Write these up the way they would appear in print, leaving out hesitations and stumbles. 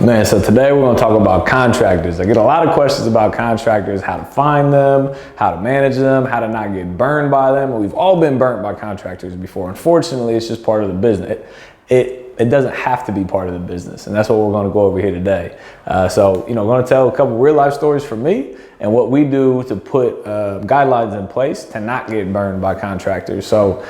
Man, so today we're going to talk about contractors. I get a lot of questions about contractors, how to find them, how to manage them, how to not get burned by them. And we've all been burnt by contractors before. Unfortunately, it's just part of the business. It doesn't have to be part of the business, and that's what we're going to go over here today. So, I'm going to tell a couple real life stories from me and what we do to put guidelines in place to not get burned by contractors. So,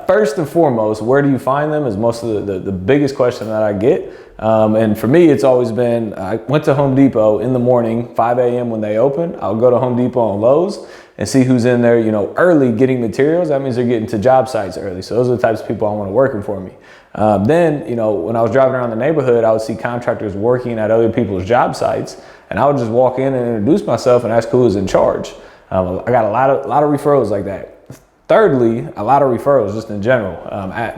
first and foremost, where do you find them is most of the biggest question that I get. And for me, it's always been, I went to Home Depot in the morning, 5 a.m. when they open. I'll go to Home Depot and Lowe's and see who's in there, early getting materials. That means they're getting to job sites early. So those are the types of people I want working for me. Then, when I was driving around the neighborhood, I would see contractors working at other people's job sites, and I would just walk in and introduce myself and ask who was in charge. I got a lot of referrals like that. Thirdly, a lot of referrals just in general.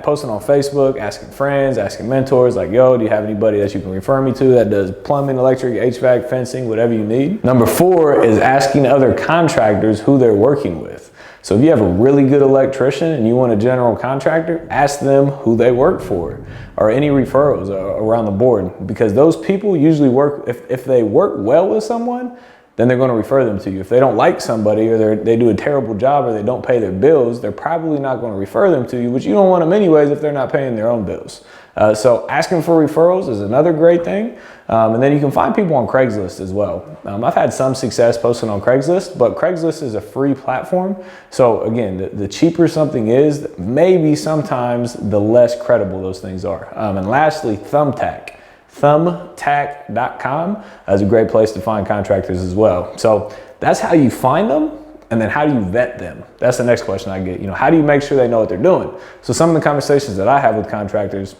Posting on Facebook, asking friends, asking mentors, like, yo, do you have anybody that you can refer me to that does plumbing, electric, HVAC, fencing, whatever you need? Number 4 is asking other contractors who they're working with. So if you have a really good electrician and you want a general contractor, ask them who they work for or any referrals around the board, because those people usually work, if they work well with someone, then they're going to refer them to you. If they don't like somebody or they do a terrible job or they don't pay their bills, they're probably not going to refer them to you, but you don't want them anyways if they're not paying their own bills. So asking for referrals is another great thing. And then you can find people on Craigslist as well. I've had some success posting on Craigslist, but Craigslist is a free platform. So again, the cheaper something is, maybe sometimes the less credible those things are. And lastly, Thumbtack.com is a great place to find contractors as well. So that's how you find them. And then how do you vet them? That's the next question I get. How do you make sure they know what they're doing? So some of the conversations that I have with contractors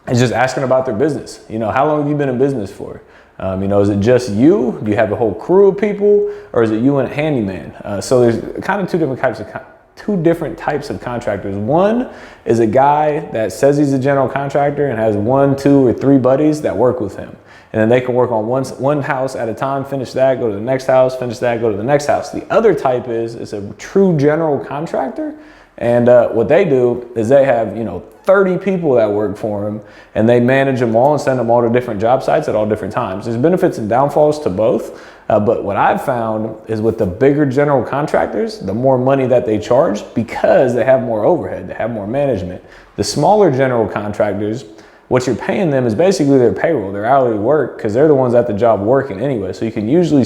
is just asking about their business. How long have you been in business for? Is it just you? Do you have a whole crew of people? Or is it you and a handyman? So there's kind of two different types of contractors. One is a guy that says he's a general contractor and has 1, 2, or 3 buddies that work with him. And then they can work on one house at a time, finish that, go to the next house, finish that, go to the next house. The other type is a true general contractor. And what they do is they have, 30 people that work for them, and they manage them all and send them all to different job sites at all different times. There's benefits and downfalls to both. But what I've found is with the bigger general contractors, the more money that they charge because they have more overhead, they have more management. The smaller general contractors, what you're paying them is basically their payroll, their hourly work, because they're the ones at the job working anyway. So you can usually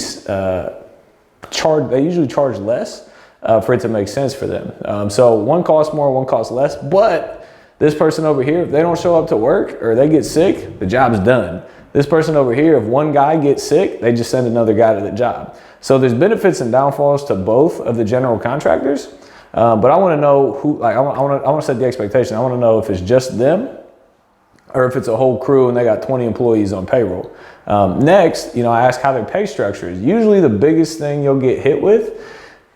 charge less for it to make sense for them. So one costs more, one costs less, but this person over here, if they don't show up to work or they get sick, the job's done. This person over here, if one guy gets sick, they just send another guy to the job. So there's benefits and downfalls to both of the general contractors. But I want to know who, I want to set the expectation. I want to know if it's just them or if it's a whole crew and they got 20 employees on payroll. Next, I ask how their pay structure is. Usually the biggest thing you'll get hit with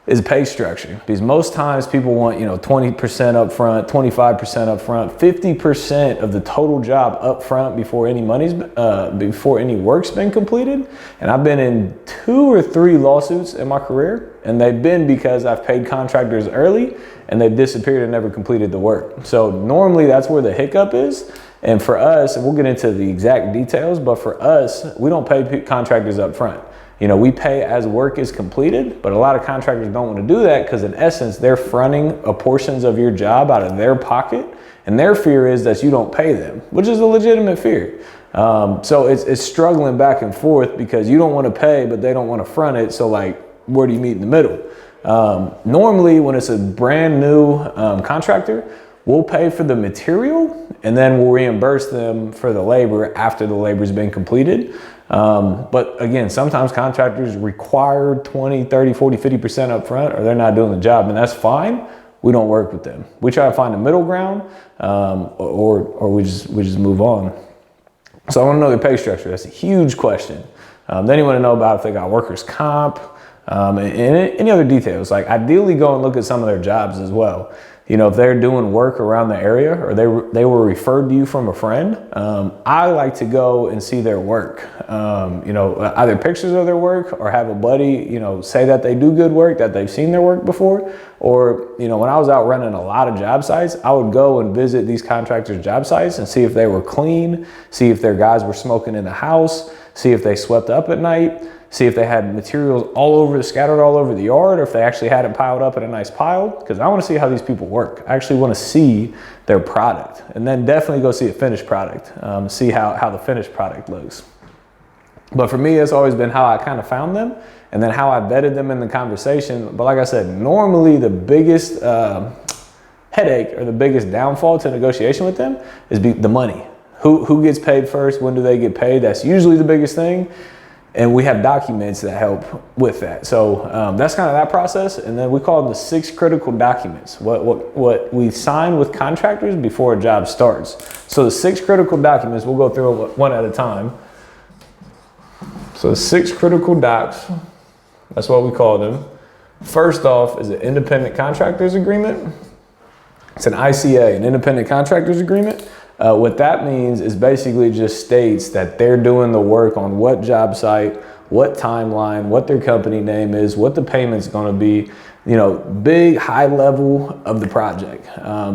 is pay structure, because most times people want 20% up front, 25% up front, 50% of the total job up front before any work's been completed. And I've been in 2 or 3 lawsuits in my career, and they've been because I've paid contractors early and they've disappeared and never completed the work. So normally that's where the hiccup is. And for us, and we'll get into the exact details, but for us, we don't pay contractors up front. We pay as work is completed, but a lot of contractors don't want to do that because in essence, they're fronting portions of your job out of their pocket. And their fear is that you don't pay them, which is a legitimate fear. So it's struggling back and forth because you don't want to pay, but they don't want to front it. So where do you meet in the middle? Normally when it's a brand new contractor, we'll pay for the material and then we'll reimburse them for the labor after the labor's been completed. But again, sometimes contractors require 20, 30, 40, 50% up front or they're not doing the job, and that's fine. We don't work with them. We try to find a middle ground, or we just move on. So I want to know their pay structure. That's a huge question. Then you want to know about if they got workers' comp, and any other details. Ideally go and look at some of their jobs as well. you know, if they're doing work around the area or they were referred to you from a friend, I like to go and see their work. You know, either pictures of their work or have a buddy, you know, say that they do good work, that they've seen their work before. Or, you know, when I was out running a lot of job sites, I would go and visit these contractors' job sites and see if they were clean, see if their guys were smoking in the house, see if they swept up at night, see if they had materials scattered all over the yard, or if they actually had it piled up in a nice pile, because I want to see how these people work. I actually want to see their product, and then definitely go see a finished product, see how the finished product looks. But for me, it's always been how I kind of found them, and then how I vetted them in the conversation. But like I said, normally the biggest headache or the biggest downfall to negotiation with them is the money. Who gets paid first? When do they get paid? That's usually the biggest thing. And we have documents that help with that. So that's kind of that process. And then we call them the 6 critical documents, what we sign with contractors before a job starts. So the 6 critical documents, we'll go through one at a time. So the 6 critical docs, that's what we call them. First off is an independent contractors agreement. It's an ICA, an independent contractors agreement. What that means is basically just states that they're doing the work on what job site, what timeline, what their company name is, what the payment's gonna be, you know, big high level of the project.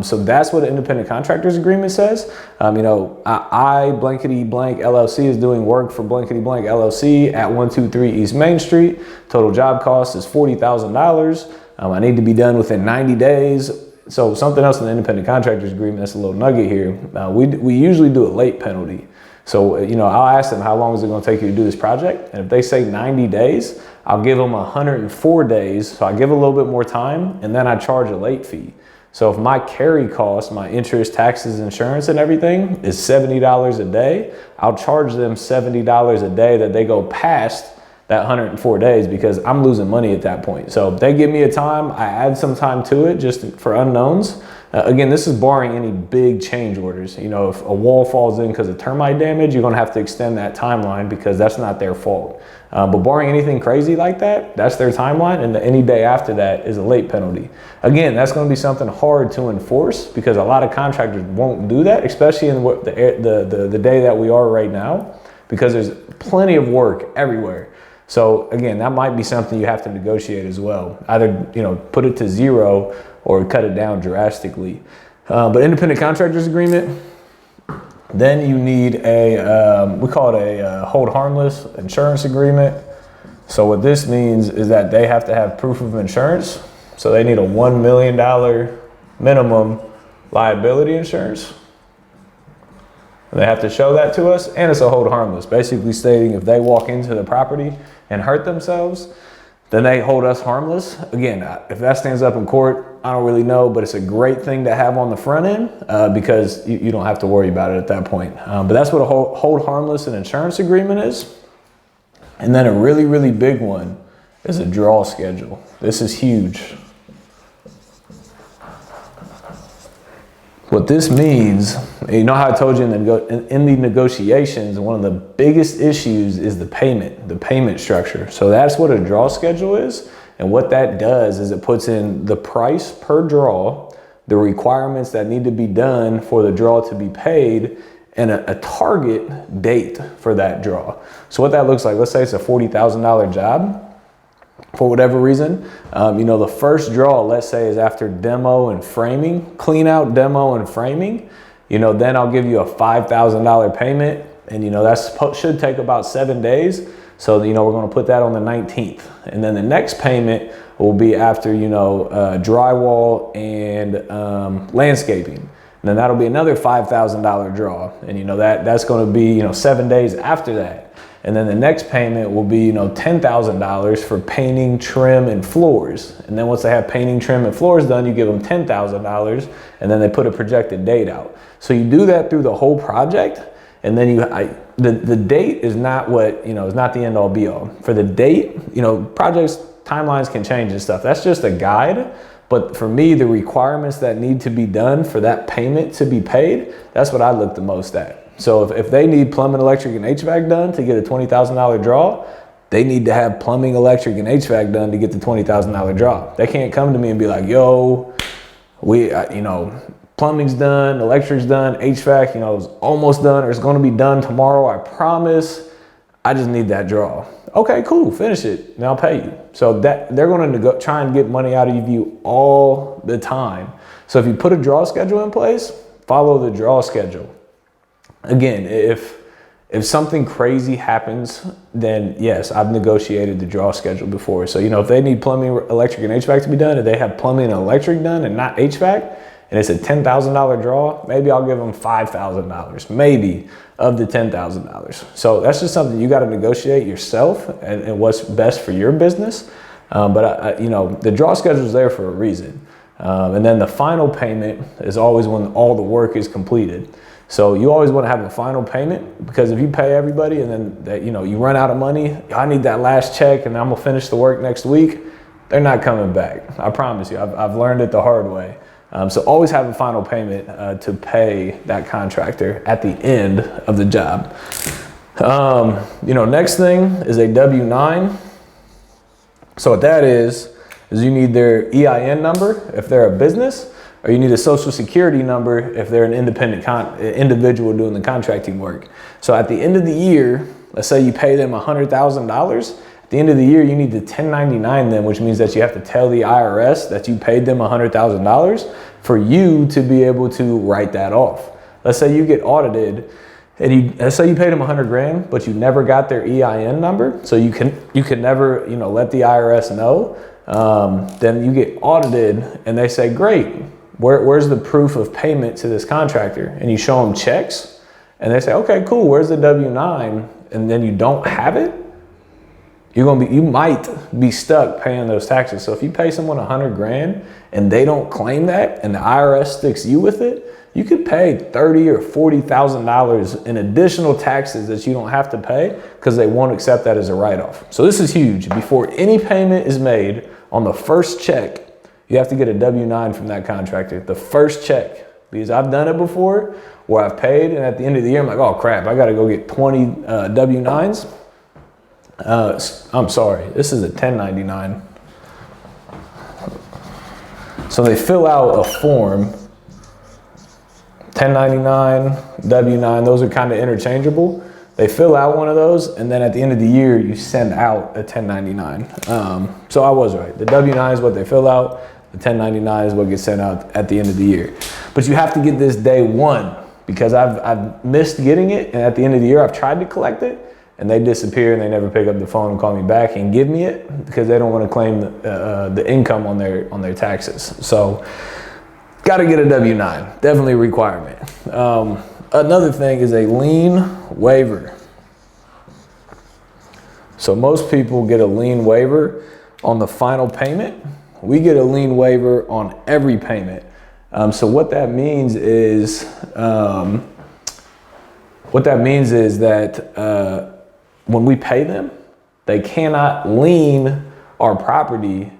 So that's what an independent contractors agreement says. You know, I blankety blank LLC is doing work for blankety blank LLC at 123 East Main Street. Total job cost is $40,000. I need to be done within 90 days. So something else in the independent contractors agreement, that's a little nugget here. We usually do a late penalty. So, you know, I'll ask them, how long is it gonna take you to do this project? And if they say 90 days, I'll give them 104 days. So I give a little bit more time, and then I charge a late fee. So if my carry cost, my interest, taxes, insurance, and everything is $70 a day, I'll charge them $70 a day that they go past that 104 days, because I'm losing money at that point. So if they give me a time, I add some time to it just for unknowns. Again, this is barring any big change orders. You know, if a wall falls in because of termite damage, you're gonna have to extend that timeline because that's not their fault. But barring anything crazy like that, that's their timeline, and any day after that is a late penalty. Again, that's gonna be something hard to enforce because a lot of contractors won't do that, especially in the day that we are right now, because there's plenty of work everywhere. So again, that might be something you have to negotiate as well. Either, you know, put it to 0 or cut it down drastically. But independent contractors agreement, then you need we call it a hold harmless insurance agreement. So what this means is that they have to have proof of insurance. So they need a $1 million minimum liability insurance. And they have to show that to us, and it's a hold harmless, basically stating if they walk into the property and hurt themselves, then they hold us harmless. Again, if that stands up in court, I don't really know, but it's a great thing to have on the front end because you don't have to worry about it at that point. But that's what a hold harmless and insurance agreement is. And then a really, really big one is a draw schedule. This is huge. What this means, you know how I told you in the negotiations, one of the biggest issues is the payment structure. So that's what a draw schedule is. And what that does is it puts in the price per draw, the requirements that need to be done for the draw to be paid, and a target date for that draw. So what that looks like, let's say it's a $40,000 job. For whatever reason, you know, the first draw, let's say, is after demo and framing, clean out demo and framing, you know, then I'll give you a $5,000 payment. And, you know, that should take about 7 days. So, you know, we're going to put that on the 19th. And then the next payment will be after, you know, drywall and landscaping. And then that'll be another $5,000 draw. And, you know, that's going to be, you know, 7 days after that. And then the next payment will be, you know, $10,000 for painting, trim, and floors. And then once they have painting, trim, and floors done, you give them $10,000, and then they put a projected date out. So you do that through the whole project, and then the date is not what, you know, is not the end all be all. For the date, you know, projects, timelines can change and stuff. That's just a guide. But for me, the requirements that need to be done for that payment to be paid, that's what I look the most at. So if they need plumbing, electric, and HVAC done to get a $20,000 draw, they need to have plumbing, electric, and HVAC done to get the $20,000 draw. They can't come to me and be like, yo, you know, plumbing's done, electric's done, HVAC, you know, is almost done, or it's going to be done tomorrow, I promise. I just need that draw. Okay, cool, finish it, and I'll pay you. So that they're going to try and get money out of you all the time. So if you put a draw schedule in place, follow the draw schedule. Again, if something crazy happens, then yes, I've negotiated the draw schedule before. So, you know, if they need plumbing, electric, and HVAC to be done, if they have plumbing and electric done and not HVAC, and it's a $10,000 draw, maybe I'll give them $5,000, maybe, of the $10,000. So that's just something you got to negotiate yourself and what's best for your business. But you know, the draw schedule is there for a reason. And then the final payment is always when all the work is completed. So you always want to have a final payment, because if you pay everybody and then you know, you run out of money, I need that last check and I'm gonna finish the work next week, they're not coming back. I promise you, I've learned it the hard way. So always have a final payment to pay that contractor at the end of the job. You know, next thing is a W-9. So what that is you need their EIN number if they're a business, or you need a social security number if they're an independent individual doing the contracting work. So at the end of the year, let's say you pay them $100,000. At the end of the year, you need to 1099 them, which means that you have to tell the IRS that you paid them $100,000 for you to be able to write that off. Let's say you get audited, and let's say you paid them 100 grand, but you never got their EIN number, so you can never, you know, let the IRS know. Then you get audited, and they say, great, where's the proof of payment to this contractor? And you show them checks, and they say, okay, cool, where's the W-9? And then you don't have it. You might be stuck paying those taxes. So if you pay someone 100 grand and they don't claim that, and the IRS sticks you with it, you could pay $30,000 or $40,000 in additional taxes that you don't have to pay, because they won't accept that as a write-off. So this is huge. Before any payment is made, on the first check, you have to get a W-9 from that contractor. The first check, because I've done it before where I've paid, and at the end of the year, I'm like, oh crap, I got to go get 20 W-9s. I'm sorry, this is a 1099. So they fill out a form, 1099, W-9, those are kind of interchangeable. They fill out one of those, and then at the end of the year, you send out a 1099. So I was right. The W-9 is what they fill out. The 1099 is what gets sent out at the end of the year. But you have to get this day one, because I've missed getting it, and at the end of the year, I've tried to collect it, and they disappear, and they never pick up the phone and call me back and give me it, because they don't want to claim the income on their taxes. So got to get a W-9, definitely a requirement. Another thing is a lien waiver. So most people get a lien waiver on the final payment. We get a lien waiver on every payment. So what that means is that when we pay them, they cannot lien our property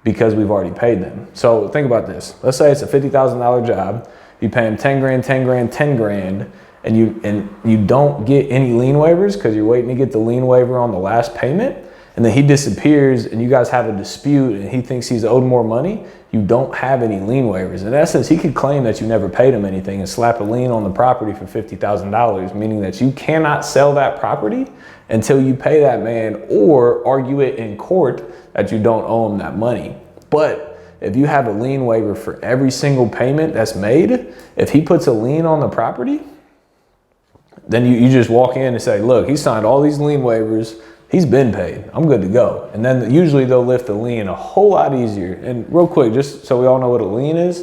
because we've already paid them. So think about this. Let's say it's a $50,000 job. You pay them 10 grand, 10 grand, 10 grand, and you don't get any lien waivers because you're waiting to get the lien waiver on the last payment, and then he disappears and you guys have a dispute and he thinks he's owed more money, you don't have any lien waivers. In essence, he could claim that you never paid him anything and slap a lien on the property for $50,000, meaning that you cannot sell that property until you pay that man, or argue it in court that you don't owe him that money. But if you have a lien waiver for every single payment that's made, if he puts a lien on the property, then you just walk in and say, look, he signed all these lien waivers, he's been paid, I'm good to go. And then usually they'll lift the lien a whole lot easier. And real quick, just so we all know what a lien is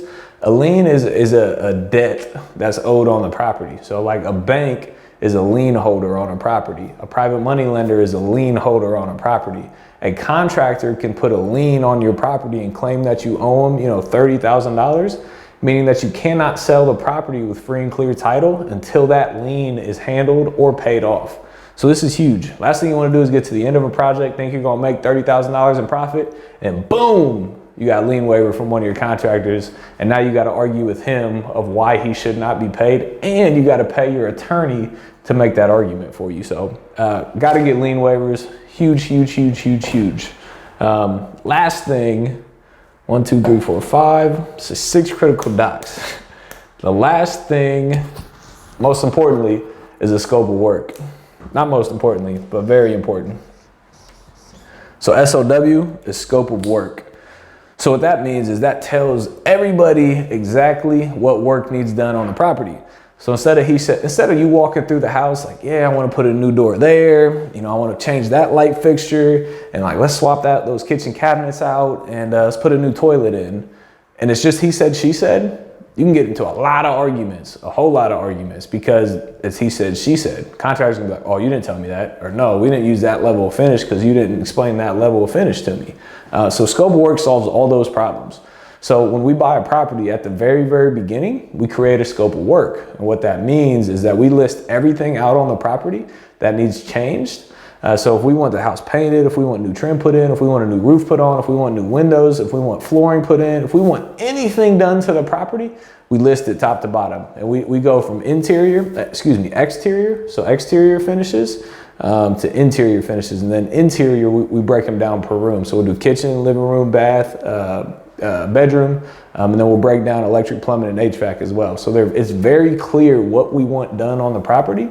a debt that's owed on the property. So like a bank is a lien holder on a property. A private money lender is a lien holder on a property. A contractor can put a lien on your property and claim that you owe them, $30,000, meaning that you cannot sell the property with free and clear title until that lien is handled or paid off. So this is huge. Last thing you want to do is get to the end of a project, think you're going to make $30,000 in profit, and boom, you got a lien waiver from one of your contractors, and now you got to argue with him of why he should not be paid, and you got to pay your attorney to make that argument for you. So got to get lien waivers. Huge, huge, huge, huge, huge. Last thing 1, 2, 3, 4, 5. So 6 critical docs. The last thing, most importantly, is a scope of work. Not most importantly, but very important. So SOW is scope of work. So what that means is that tells everybody exactly what work needs done on the property. So instead of you walking through the house like, yeah, I want to put a new door there, you know, I want to change that light fixture, and like, let's swap those kitchen cabinets out, and let's put a new toilet in. And it's just he said, she said. You can get into a lot of arguments, a whole lot of arguments, because it's he said, she said. Contractors can be like, oh, you didn't tell me that, or no, we didn't use that level of finish because you didn't explain that level of finish to me. So scope of work solves all those problems. So when we buy a property at the very, very beginning, we create a scope of work. And what that means is that we list everything out on the property that needs changed. So if we want the house painted, if we want new trim put in, if we want a new roof put on, if we want new windows, if we want flooring put in, if we want anything done to the property, we list it top to bottom. And we go from exterior, so exterior finishes, to interior finishes. And then interior, we break them down per room. So we'll do kitchen, living room, bath, bedroom, and then we'll break down electric, plumbing, and HVAC as well. So it's very clear what we want done on the property.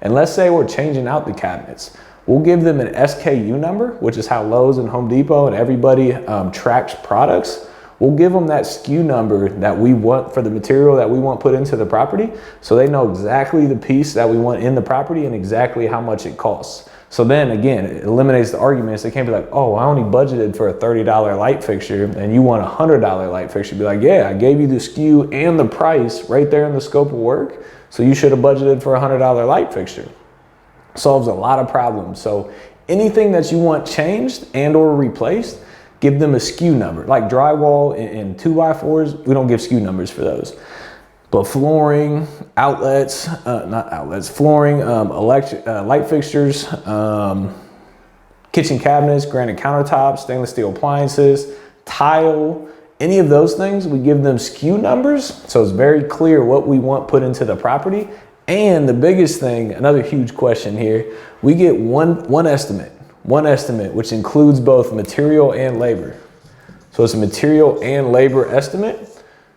And let's say we're changing out the cabinets. We'll give them an SKU number, which is how Lowe's and Home Depot and everybody tracks products. We'll give them that SKU number that we want for the material that we want put into the property, so they know exactly the piece that we want in the property and exactly how much it costs. So then again, it eliminates the arguments. They can't be like, oh, I only budgeted for a $30 light fixture and you want a $100 light fixture. Be like, yeah, I gave you the SKU and the price right there in the scope of work, so you should have budgeted for a $100 light fixture. Solves a lot of problems. So anything that you want changed and or replaced, give them a SKU number. Like drywall and 2x4s, we don't give SKU numbers for those. But flooring, flooring, electric, light fixtures, kitchen cabinets, granite countertops, stainless steel appliances, tile, any of those things, we give them SKU numbers. So it's very clear what we want put into the property. And the biggest thing, another huge question here, we get one estimate, which includes both material and labor. So it's a material and labor estimate.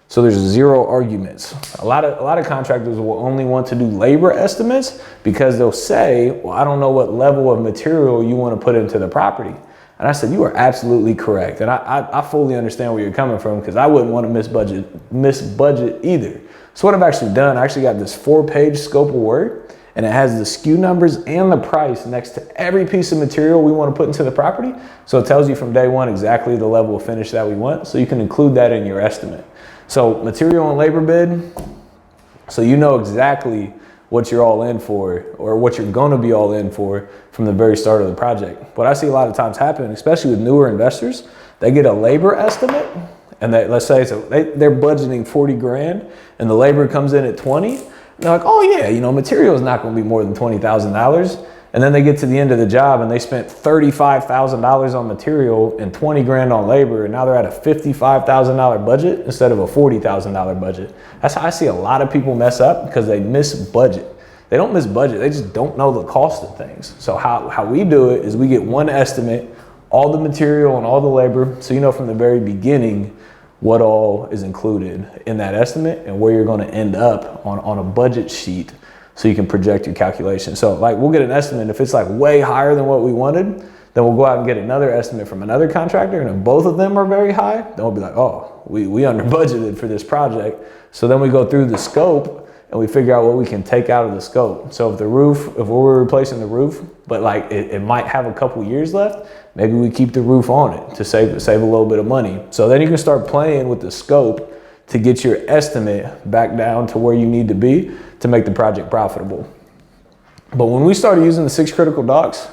So there's 0 arguments. A lot of contractors will only want to do labor estimates because they'll say, well, I don't know what level of material you want to put into the property. And I said, you are absolutely correct. And I fully understand where you're coming from, because I wouldn't want to miss budget either. So what I've actually done, I actually got this 4-page scope of work, and it has the SKU numbers and the price next to every piece of material we want to put into the property. So it tells you from day one exactly the level of finish that we want. So you can include that in your estimate. So material and labor bid, so you know exactly what you're all in for, or what you're going to be all in for from the very start of the project. What I see a lot of times happen, especially with newer investors, they get a labor estimate, and let's say they're budgeting 40 grand and the labor comes in at 20. They're like, oh yeah, you know, material is not going to be more than $20,000. And then they get to the end of the job and they spent $35,000 on material and 20 grand on labor. And now they're at a $55,000 budget instead of a $40,000 budget. That's how I see a lot of people mess up, because they miss budget. They don't miss budget, they just don't know the cost of things. So how we do it is we get one estimate, all the material and all the labor, so you know from the very beginning what all is included in that estimate and where you're going to end up on a budget sheet, so you can project your calculation. So like, we'll get an estimate. If it's like way higher than what we wanted, then we'll go out and get another estimate from another contractor. And if both of them are very high, then we'll be like, oh, we under budgeted for this project. So then we go through the scope and we figure out what we can take out of the scope. So if we're replacing the roof, but like it might have a couple years left, maybe we keep the roof on it to save a little bit of money. So then you can start playing with the scope to get your estimate back down to where you need to be to make the project profitable. But when we started using the 6 critical docs,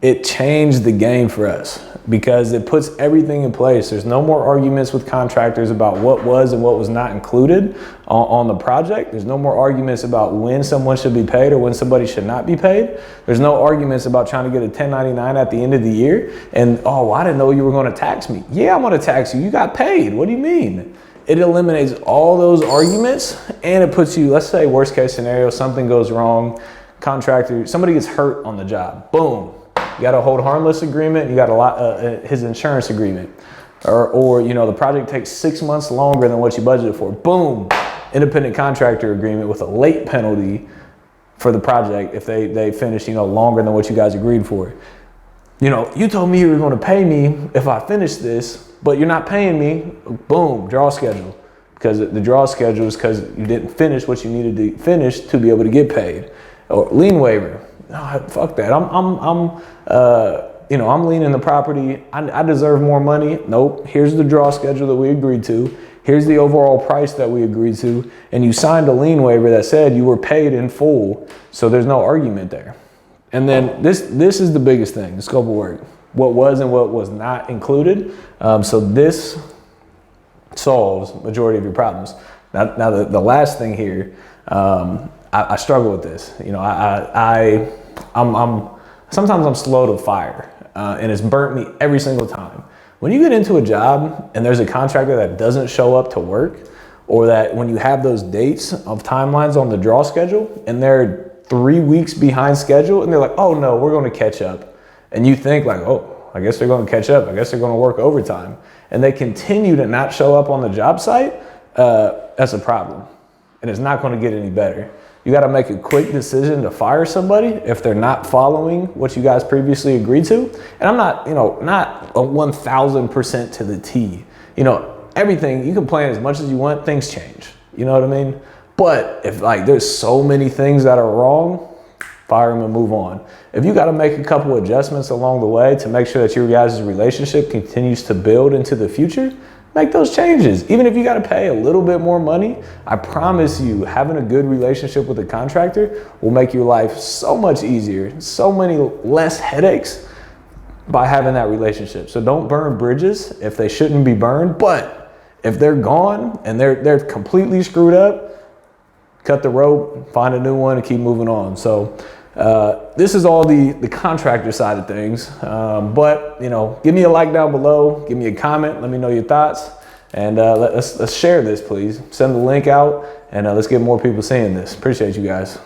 it changed the game for us, because it puts everything in place. There's no more arguments with contractors about what was and what was not included on the project. There's no more arguments about when someone should be paid or when somebody should not be paid. There's no arguments about trying to get a 1099 at the end of the year and, oh, well, I didn't know you were going to tax me. Yeah, I'm going to tax you. You got paid. What do you mean? It eliminates all those arguments, and it puts you, let's say worst case scenario, something goes wrong, contractor, somebody gets hurt on the job, boom. You got a hold harmless agreement, you got his insurance agreement. or you know, the project takes 6 months longer than what you budgeted for. Boom, independent contractor agreement with a late penalty for the project if they finish, you know, longer than what you guys agreed for. You know, you told me you were going to pay me if I finish this, but you're not paying me. Boom, draw schedule. Because the draw schedule is because you didn't finish what you needed to finish to be able to get paid. Or lien waiver. No, fuck that. I'm liening the property. I deserve more money. Nope. Here's the draw schedule that we agreed to. Here's the overall price that we agreed to. And you signed a lien waiver that said you were paid in full. So there's no argument there. And then this is the biggest thing, the scope of work. What was and what was not included. So this solves majority of your problems. Now the last thing here, I struggle with this. You know, sometimes I'm slow to fire, and it's burnt me every single time. When you get into a job and there's a contractor that doesn't show up to work, or that when you have those dates of timelines on the draw schedule and they're 3 weeks behind schedule and they're like, oh no, we're going to catch up. And you think like, oh, I guess they're going to catch up. I guess they're going to work overtime. And they continue to not show up on the job site, that's a problem. And it's not going to get any better. You got to make a quick decision to fire somebody if they're not following what you guys previously agreed to. And I'm not, you know, not a 1000% to the T. You know, everything, you can plan as much as you want, things change. You know what I mean? But if like there's so many things that are wrong, fire them and move on. If you got to make a couple adjustments along the way to make sure that your guys' relationship continues to build into the future, make those changes. Even if you got to pay a little bit more money, I promise you, having a good relationship with a contractor will make your life so much easier, so many less headaches by having that relationship. So don't burn bridges if they shouldn't be burned, but if they're gone and they're completely screwed up, cut the rope, find a new one, and keep moving on. So this is all the contractor side of things. But you know, give me a like down below, give me a comment, let me know your thoughts, and let's share this, please. Send the link out, and let's get more people seeing this. Appreciate you guys.